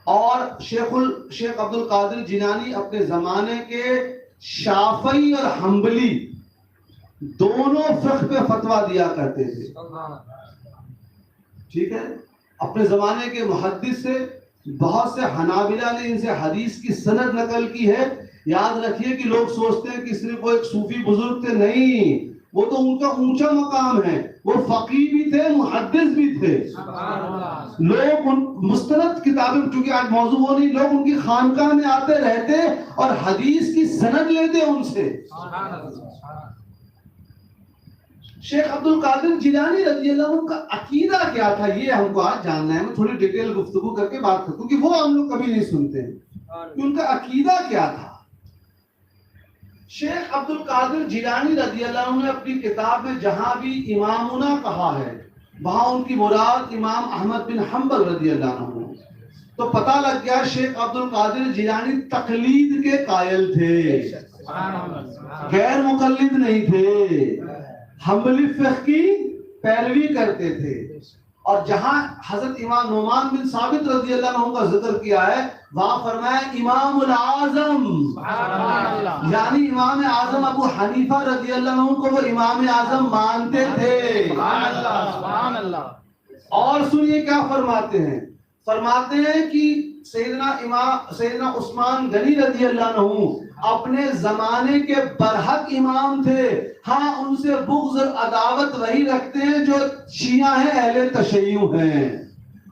اور شیخ عبد القادر جیلانی اپنے زمانے کے شافعی اور حنبلی دونوں فقہ پہ فتویٰ دیا کرتے تھے. ٹھیک ہے. اپنے زمانے کے محدث سے بہت سے حنابلہ نے ان سے حدیث کی سند نقل کی ہے. یاد رکھیے کہ لوگ سوچتے ہیں کہ صرف وہ ایک صوفی بزرگ تھے. نہیں، وہ تو ان کا اونچا مقام ہے. وہ فقیہ بھی تھے، محدث بھی تھے. لوگ ان مستند کتابیں، چونکہ آج موضوع وہ نہیں، لوگ ان کی خانقاہ میں آتے رہتے اور حدیث کی سند لیتے ان سے. شیخ عبد القادر جیلانی رضی اللہ عنہ کا عقیدہ کیا تھا، یہ ہم کو آج جاننا ہے. میں تھوڑی ڈیٹیل گفتگو کر کے بات کرتا ہوں کہ وہ ہم لوگ کبھی نہیں سنتے ہیں کہ ان کا عقیدہ کیا تھا. شیخ عبد القادر جیلانی رضی اللہ عنہ نے اپنی کتاب میں جہاں بھی امامنا کہا ہے وہاں ان کی مراد امام احمد بن حنبل رضی اللہ عنہ. تو پتہ لگ گیا شیخ عبد القادر جیلانی تقلید کے قائل تھے، غیر مقلد نہیں تھے، حنبلی فقہ کی پیروی کرتے تھے. اور جہاں حضرت امام نعمان بن ثابت رضی اللہ عنہ کا ذکر کیا ہے وہاں فرمایا امام العظم، یعنی امام اعظم ابو حنیفہ رضی اللہ عنہ کو وہ امام اعظم مانتے تھے. اور سنیے کیا فرماتے ہیں. فرماتے ہیں کہ سیدنا عثمان غنی رضی اللہ عنہ اپنے زمانے کے برحق امام تھے. ہاں ان سے بغض اور عداوت وہی رکھتے ہیں جو شیعہ ہیں، اہل تشیع ہیں.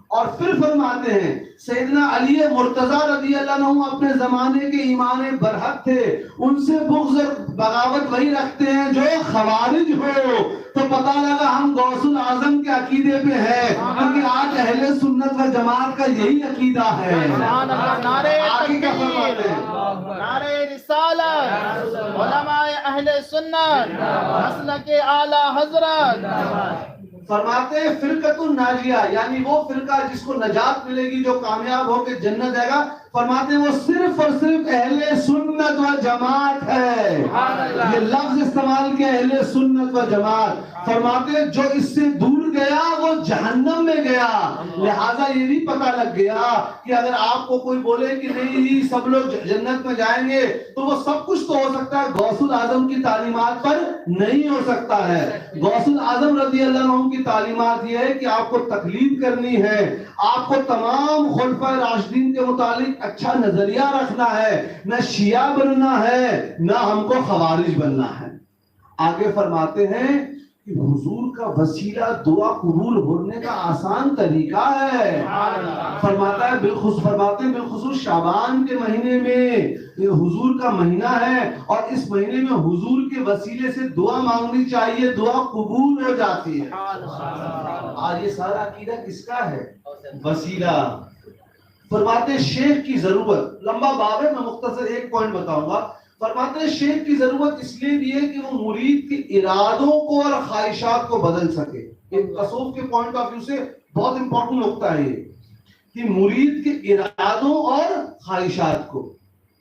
اور پھر فرماتے ہیں سیدنا علی مرتضی رضی اللہ عنہ اپنے زمانے کے امام برحق تھے، ان سے بغض اور بغاوت وہی رکھتے ہیں جو خوارج ہو. تو پتہ لگا ہم غوث الاعظم کے عقیدے پہ ہیں، کیونکہ آج اہل سنت و جماعت کا یہی عقیدہ ہے. نعرہ تکبیر، نعرہ رسالت، علماء اہل سنت، مسلک اعلی حضرت. فرماتے ہیں فرقۃ الناجیہ، یعنی وہ فرقہ جس کو نجات ملے گی، جو کامیاب ہو کے جنت جائے گا. فرماتے ہیں وہ صرف اور صرف اہل سنت و جماعت ہے. یہ لفظ استعمال کیا، اہل سنت و جماعت. فرماتے ہیں جو اس سے دور گیا وہ جہنم میں گیا. لہٰذا یہ بھی پتہ لگ گیا کہ اگر آپ کو کوئی بولے کہ نہیں سب لوگ جنت میں جائیں گے تو وہ سب کچھ تو ہو سکتا ہے، غوث الاعظم کی تعلیمات پر نہیں ہو سکتا ہے. غوث الاعظم رضی اللہ عنہ کی تعلیمات یہ ہے کہ آپ کو تقلید کرنی ہے، آپ کو تمام خلفائے راشدین کے متعلق اچھا نظریہ رکھنا ہے، نہ شیعہ بننا ہے نہ ہم کو خوارج بننا ہے. آگے فرماتے ہیں کہ حضور کا وسیلہ دعا قبول ہونے کا آسان طریقہ ہے. فرماتا ہے بالخصوص شعبان کے مہینے میں، یہ حضور کا مہینہ ہے اور اس مہینے میں حضور کے وسیلے سے دعا مانگنی چاہیے، دعا قبول ہو جاتی ہے. آج یہ سارا عقیدہ کس کا ہے؟ وسیلہ. فرماتے شیخ کی ضرورت، لمبا باب ہے، میں مختصر ایک پوائنٹ بتاؤں گا. فرماتے ہیں شیخ کی ضرورت اس لیے بھی ہے کہ وہ مرید کے ارادوں کو اور خواہشات کو بدل سکے. ایک تصوف کے پوائنٹ آف ویو سے بہت امپورٹنٹ نقطہ ہے یہ کہ مرید کے ارادوں اور خواہشات کو،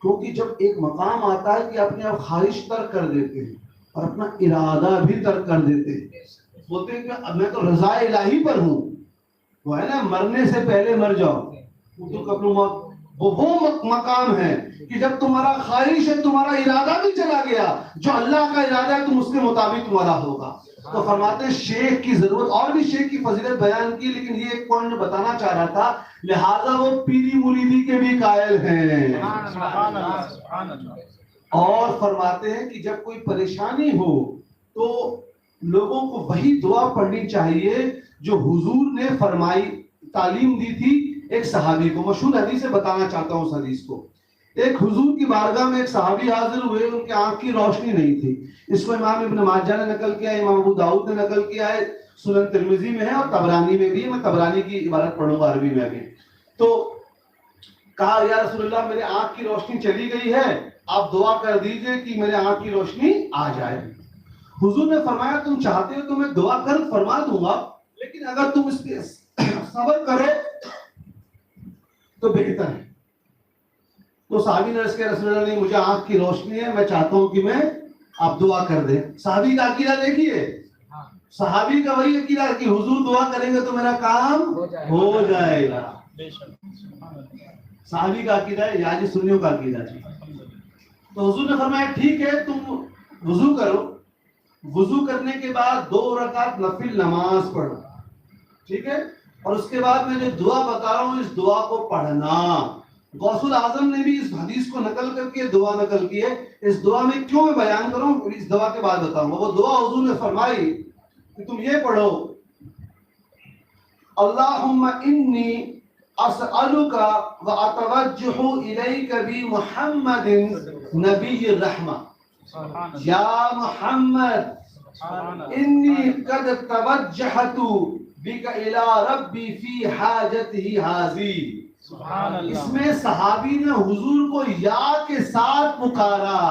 کیونکہ جب ایک مقام آتا ہے کہ اپنے آپ خواہش ترک کر دیتے ہیں اور اپنا ارادہ بھی ترک کر دیتے ہیں، بولتے ہیں کہ میں تو رضا الہی پر ہوں. وہ ہے نا مرنے سے پہلے مر جاؤ، وہ مقام ہے کہ جب تمہارا خواہش ہے، تمہارا ارادہ بھی چلا گیا، جو اللہ کا ارادہ ہے تم اس کے مطابق تمہارا ہوگا. تو فرماتے ہیں شیخ کی ضرورت، اور بھی شیخ کی فضیلت بیان کی، لیکن یہ ایک پوائنٹ بتانا چاہ رہا تھا، لہذا وہ پیری مریدی کے بھی قائل ہیں. اور فرماتے ہیں کہ جب کوئی پریشانی ہو تو لوگوں کو وہی دعا پڑھنی چاہیے جو حضور نے فرمائی، تعلیم دی تھی ایک صحابی کو. مشہور حدیث سے بتانا چاہتا ہوں اس حدیث کو. ایک حضور کی بارگاہ میں ایک صحابی حاضر ہوئے، ان کے آنکھ کی روشنی نہیں تھی. اس کو امام ابن ماجہ نے نقل کیا ہے، امام ابو داؤد نے نقل کیا ہے، سنن ترمذی میں ہے اور طبرانی میں بھی ہے. میں طبرانی کی عبارت پڑھوں گا عربی میں ابھی. تو کہا یا رسول اللہ میرے آنکھ کی روشنی چلی گئی ہے، آپ دعا کر دیجئے کہ میرے آنکھ کی روشنی آ جائے. حضور نے فرمایا تم چاہتے ہو تو میں دعا کر فرما دوں گا، لیکن اگر تم اس کے صبر کرو تو بہتر ہے. تو صحابی نے عرض کیا رسول اللہ نہیں، مجھے آنکھ کی روشنی ہے، میں چاہتا ہوں کہ میں آپ دعا کر دیں. صحابی کا عقیدہ دیکھیے، صحابی کا وہی عقیدہ کہ حضور دعا کریں گے تو میرا کام ہو جائے گا. صحابی کا عقیدہ ہے، یعنی سنیوں کا عقیدہ ہے. تو حضور نے فرمایا ٹھیک ہے تم وضو کرو، وضو کرنے کے بعد 2 رکعت نفل نماز پڑھو، ٹھیک ہے، اور اس کے بعد میں جو دعا بتا رہا ہوں اس دعا کو پڑھنا. غوث الاعظم نے بھی اس حدیث کو نقل کر کے دعا نقل کی ہے. اس دعا میں کیوں میں بیان کروں، اس دعا کے بعد بتاؤں گا. وہ دعا حضور نے فرمائی کہ تم یہ پڑھو، اللہم انی اسألک واتوجہ الیک بمحمد نبی الرحمہ، یا محمد انی قد توجہت بک الی ربی فی حاجتہ ھذی. اس میں صحابی نے حضور کو یا کے ساتھ پکارا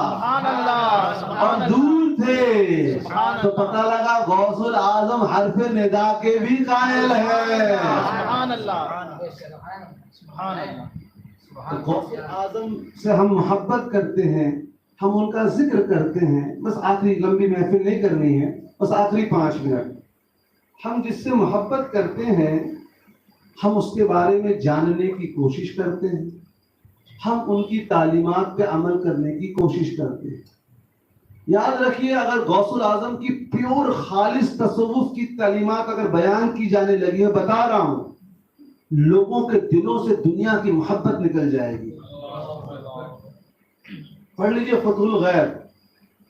اور دور تھے تو پتہ لگا غوث الاعظم حرف ندا کے بھی قائل ہے. غوث اعظم سے ہم محبت کرتے ہیں، ہم ان کا ذکر کرتے ہیں. بس آخری لمبی محفل نہیں کرنی ہے، بس آخری 5 منٹ. ہم جس سے محبت کرتے ہیں ہم اس کے بارے میں جاننے کی کوشش کرتے ہیں، ہم ان کی تعلیمات پہ عمل کرنے کی کوشش کرتے ہیں. یاد رکھیے اگر غوث الاعظم کی پیور خالص تصوف کی تعلیمات اگر بیان کی جانے لگی ہے، بتا رہا ہوں لوگوں کے دلوں سے دنیا کی محبت نکل جائے گی. پڑھ لیجئے فتح الغیب.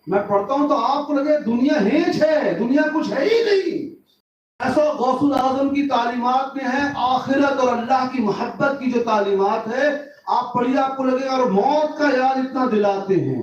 میں پڑھتا ہوں تو آپ کو لگے دنیا ہیچ ہے، دنیا کچھ ہے ہی نہیں. ایسا غوث الاعظم کی تعلیمات میں ہے آخرت اور اللہ کی محبت کی جو تعلیمات ہے. آپ پڑھیے آپ کو لگے اور موت کا یاد اتنا دلاتے ہیں.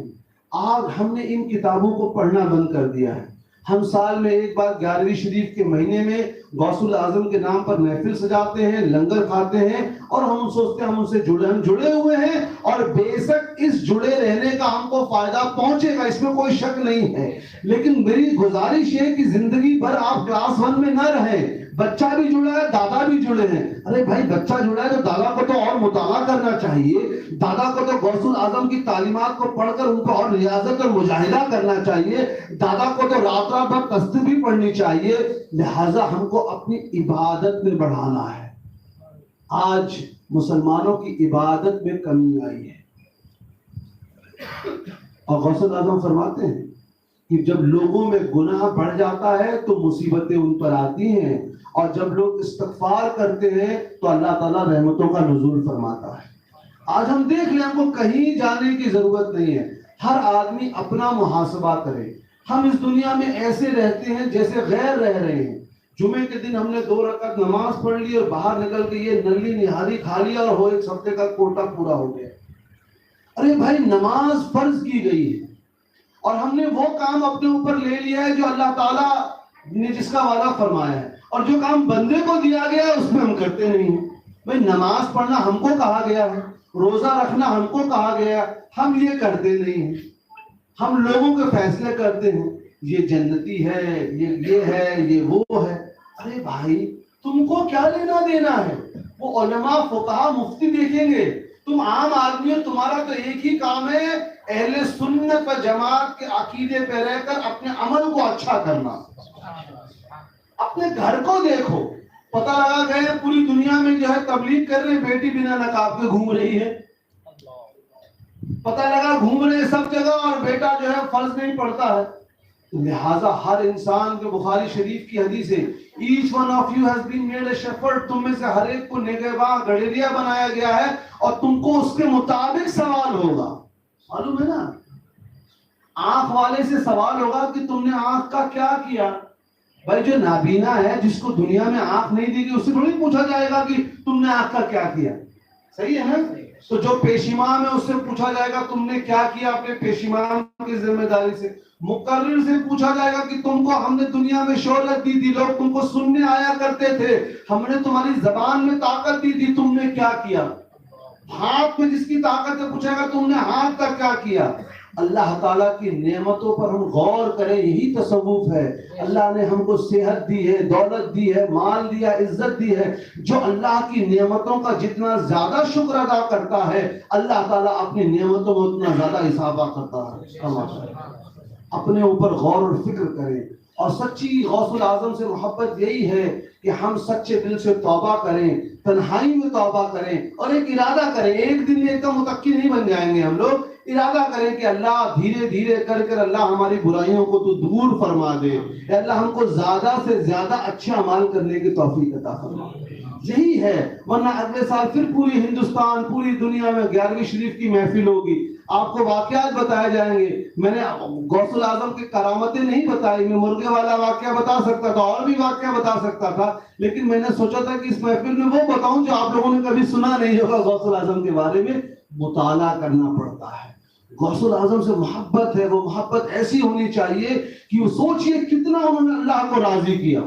آج ہم نے ان کتابوں کو پڑھنا بند کر دیا ہے. ہم سال میں ایک بار 11ویں شریف کے مہینے میں غوث الاعظم کے نام پر محفل سجاتے ہیں، لنگر کھاتے ہیں اور ہم سوچتے ہیں ہم ان سے جڑے ہوئے ہیں اور بے شک اس جڑے رہنے کا ہم کو فائدہ پہنچے گا، اس میں کوئی شک نہیں ہے. لیکن میری گزارش ہے کہ زندگی بھر آپ کلاس 1 میں نہ رہیں. بچہ بھی جڑا ہے، دادا بھی جڑے ہیں. ارے بھائی بچہ جڑا ہے تو دادا کو تو اور مطالعہ کرنا چاہیے، دادا کو تو غوث الاعظم کی تعلیمات کو پڑھ کر ان کو اور ریاضت اور مجاہدہ کرنا چاہیے، دادا کو تو رات رات بھر تسبیح پڑھنی چاہیے. لہٰذا ہم کو اپنی عبادت میں بڑھانا ہے. آج مسلمانوں کی عبادت میں کمی آئی ہے اور غوث الاعظم فرماتے ہیں کہ جب لوگوں میں گناہ بڑھ جاتا ہے تو مصیبتیں ان پر آتی ہیں، اور جب لوگ استغفار کرتے ہیں تو اللہ تعالیٰ رحمتوں کا نزول فرماتا ہے. آج ہم دیکھ لیں، ہم کو کہیں جانے کی ضرورت نہیں ہے. ہر آدمی اپنا محاسبہ کرے. ہم اس دنیا میں ایسے رہتے ہیں جیسے غیر رہ رہے ہیں. جمعے کے دن ہم نے 2 رکعت نماز پڑھ لی اور باہر نکل کے یہ نلی نہاری کھا لیا اور وہ 1 ہفتے کا کوٹا پورا ہو گیا. ارے بھائی نماز فرض کی گئی ہے اور ہم نے وہ کام اپنے اوپر لے لیا ہے جو اللہ تعالیٰ نے جس کا وعدہ فرمایا ہے، اور جو کام بندے کو دیا گیا ہے اس میں ہم کرتے نہیں ہیں. بھائی نماز پڑھنا ہم کو کہا گیا ہے، روزہ رکھنا ہم کو کہا گیا ہے، ہم یہ کرتے نہیں ہیں. ہم لوگوں کے فیصلے کرتے ہیں، یہ جنتی ہے، یہ ہے، یہ وہ ہے. ارے بھائی تم کو کیا لینا دینا ہے؟ وہ علماء فقہا مفتی دیکھیں گے. تم عام آدمی ہو، تمہارا تو ایک ہی کام ہے اہل سنت و جماعت کے عقیدے پہ رہ کر اپنے عمل کو اچھا کرنا. اپنے گھر کو دیکھو، پتہ لگا گئے پوری دنیا میں جو ہے تبلیغ کر رہے بیٹی بنا نقاب کے گھوم رہی ہے. پتہ لگا گھوم رہے سب جگہ اور بیٹا جو ہے فرض نہیں پڑتا ہے. لہٰذا ہر انسان کے بخاری شریف کی حدیث ہے each one of you has been made a shepherd. تم میں سے ہر ایک کو نگہباں گڑیریا بنایا گیا ہے اور تم کو اس کے مطابق سوال ہوگا. معلوم ہے نا، آنکھ والے سے سوال ہوگا کہ تم نے آنکھ کا کیا کیا. بھائی جو نابینا ہے جس کو دنیا میں آنکھ نہیں دی گئی اس سے تھوڑی پوچھا جائے گا کہ تم نے آنکھ کا کیا کیا. صحیح ہے نا؟ تو جو پیشیمان ہے اس سے پوچھا جائے گا تم نے کیا کیا اپنے پیشیمان کی ذمہ داری سے. مقرر سے پوچھا جائے گا کہ تم کو ہم نے دنیا میں شہرت دی تھی، لوگ تم کو سننے آیا کرتے تھے، ہم نے تمہاری زبان میں طاقت دی تھی، تم نے کیا کیا. ہاتھ میں جس کی طاقت ہے پوچھے گا تم نے ہاتھ کا کیا کیا. اللہ تعالیٰ کی نعمتوں پر ہم غور کریں، یہی تصوف ہے. اللہ نے ہم کو صحت دی ہے، دولت دی ہے، مال دیا، عزت دی ہے. جو اللہ کی نعمتوں کا جتنا زیادہ شکر ادا کرتا ہے اللہ تعالیٰ اپنی نعمتوں میں اتنا زیادہ اضافہ کرتا ہے. اپنے اوپر غور اور فکر کریں اور سچی غوث العظم سے محبت یہی ہے کہ ہم سچے دل سے توبہ کریں، تنہائی میں توبہ کریں اور ایک ارادہ کریں. ایک دن ایک دم متقی نہیں بن جائیں گے ہم لوگ. ارادہ کریں کہ اللہ دھیرے دھیرے کر کر اللہ ہماری برائیوں کو تو دور فرما دے. اے اللہ ہم کو زیادہ سے زیادہ اچھے اعمال کرنے کی توفیق عطا فرما. یہی ہے، ورنہ اگلے سال پھر پوری ہندوستان پوری دنیا میں 11ویں شریف کی محفل ہوگی. آپ کو واقعات بتائے جائیں گے. میں نے غوث العظم کی کرامتیں نہیں بتائی، میں مرغے والا واقعہ بتا سکتا تھا اور بھی واقعہ بتا سکتا تھا، لیکن میں نے سوچا تھا کہ اس محفل میں وہ بتاؤں جو آپ لوگوں نے کبھی سنا نہیں ہوگا. غوث العظم کے بارے میں مطالعہ کرنا پڑتا ہے. غوث العظم سے محبت ہے، وہ محبت ایسی ہونی چاہیے کہ وہ سوچئے کتنا انہوں نے اللہ کو راضی کیا.